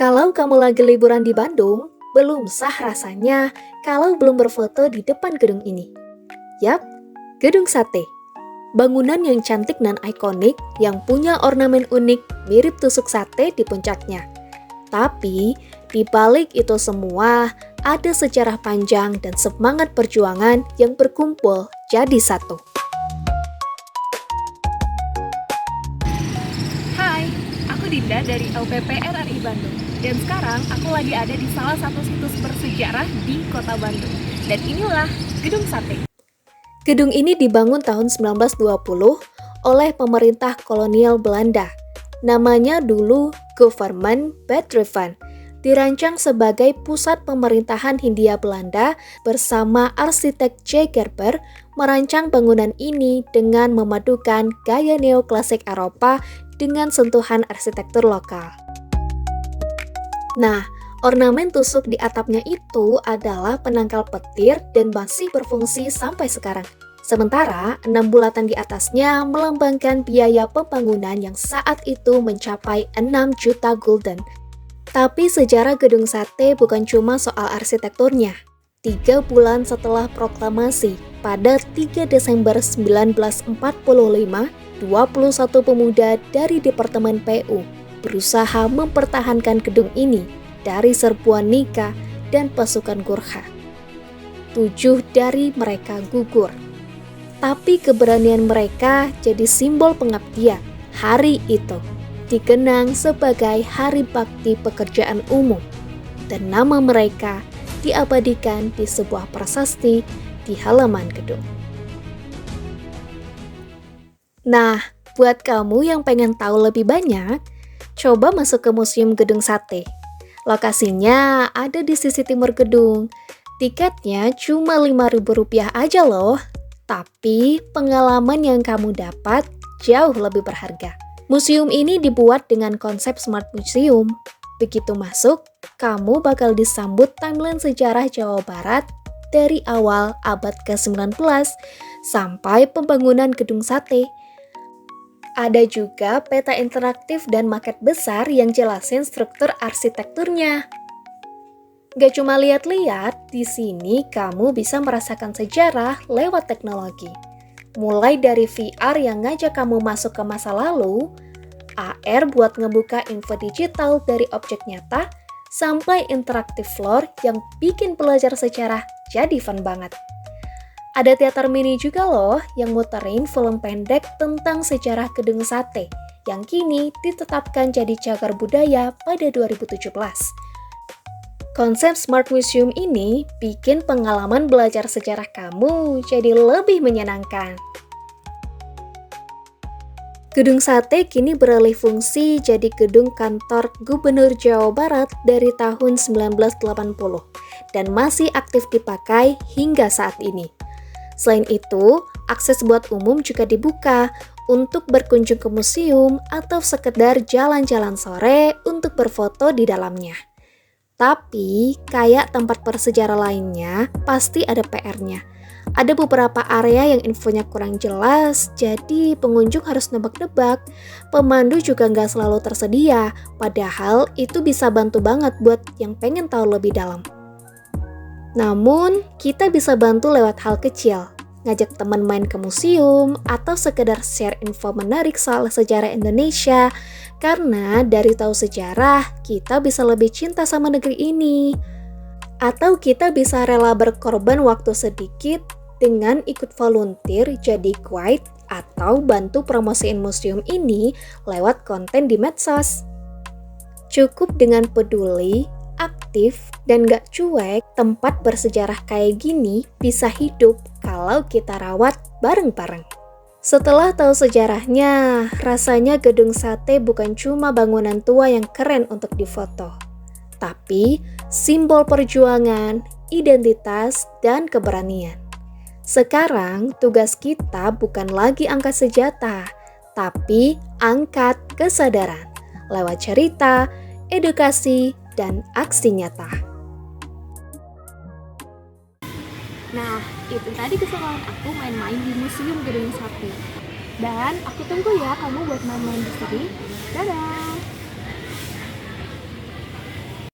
Kalau kamu lagi liburan di Bandung, belum sah rasanya kalau belum berfoto di depan gedung ini. Yap, Gedung Sate. Bangunan yang cantik dan ikonik yang punya ornamen unik mirip tusuk sate di puncaknya. Tapi, di balik itu semua, ada sejarah panjang dan semangat perjuangan yang berkumpul jadi satu. Hai, aku Dinda dari LPP RRI Bandung. Dan sekarang aku lagi ada di salah satu situs bersejarah di kota Bandung. Dan inilah Gedung Sate. Gedung ini dibangun tahun 1920 oleh pemerintah kolonial Belanda. Namanya dulu Government Bedreven. Dirancang sebagai pusat pemerintahan Hindia Belanda bersama arsitek J. Gerber merancang bangunan ini dengan memadukan gaya neoklasik Eropa dengan sentuhan arsitektur lokal. Nah, ornamen tusuk di atapnya itu adalah penangkal petir dan masih berfungsi sampai sekarang. Sementara, 6 bulatan di atasnya melambangkan biaya pembangunan yang saat itu mencapai 6 juta gulden. Tapi sejarah Gedung Sate bukan cuma soal arsitekturnya. 3 bulan setelah proklamasi, pada 3 Desember 1945, 21 pemuda dari Departemen PU berusaha mempertahankan gedung ini dari serbuan Nika dan pasukan Gurkha. 7 dari mereka gugur. Tapi keberanian mereka jadi simbol pengabdian. Hari itu dikenang sebagai Hari Bakti Pekerjaan Umum, dan nama mereka diabadikan di sebuah prasasti di halaman gedung. Nah, buat kamu yang pengen tahu lebih banyak, coba masuk ke Museum Gedung Sate. Lokasinya ada di sisi timur gedung. Tiketnya cuma Rp5.000 aja loh. Tapi pengalaman yang kamu dapat jauh lebih berharga. Museum ini dibuat dengan konsep Smart Museum. Begitu masuk, kamu bakal disambut timeline sejarah Jawa Barat dari awal abad ke-19 sampai pembangunan Gedung Sate. Ada juga peta interaktif dan maket besar yang jelasin struktur arsitekturnya. Gak cuma lihat-lihat, di sini kamu bisa merasakan sejarah lewat teknologi. Mulai dari VR yang ngajak kamu masuk ke masa lalu, AR buat ngebuka info digital dari objek nyata, sampai interaktif floor yang bikin belajar sejarah jadi fun banget. Ada teater mini juga loh yang muterin film pendek tentang sejarah Gedung Sate yang kini ditetapkan jadi cagar budaya pada 2017. Konsep Smart Museum ini bikin pengalaman belajar sejarah kamu jadi lebih menyenangkan. Gedung Sate kini beralih fungsi jadi gedung kantor Gubernur Jawa Barat dari tahun 1980 dan masih aktif dipakai hingga saat ini. Selain itu, akses buat umum juga dibuka untuk berkunjung ke museum atau sekedar jalan-jalan sore untuk berfoto di dalamnya. Tapi, kayak tempat bersejarah lainnya, pasti ada PR-nya. Ada beberapa area yang infonya kurang jelas, jadi pengunjung harus nebak-nebak. Pemandu juga nggak selalu tersedia, padahal itu bisa bantu banget buat yang pengen tahu lebih dalam. Namun, kita bisa bantu lewat hal kecil, ngajak teman main ke museum, atau sekedar share info menarik soal sejarah Indonesia, karena dari tahu sejarah, kita bisa lebih cinta sama negeri ini. Atau kita bisa rela berkorban waktu sedikit dengan ikut volunteer jadi guide atau bantu promosiin museum ini lewat konten di medsos. Cukup dengan peduli, aktif, dan gak cuek, tempat bersejarah kayak gini bisa hidup kalau kita rawat bareng-bareng. Setelah tahu sejarahnya, rasanya Gedung Sate bukan cuma bangunan tua yang keren untuk difoto, tapi simbol perjuangan, identitas, dan keberanian. Sekarang, tugas kita bukan lagi angkat senjata, tapi angkat kesadaran lewat cerita, edukasi, dan aksi nyata. Nah, itu tadi keseruan aku main-main di Museum Gedung Sate. Dan aku tunggu ya kamu buat main-main di sini. Dadah!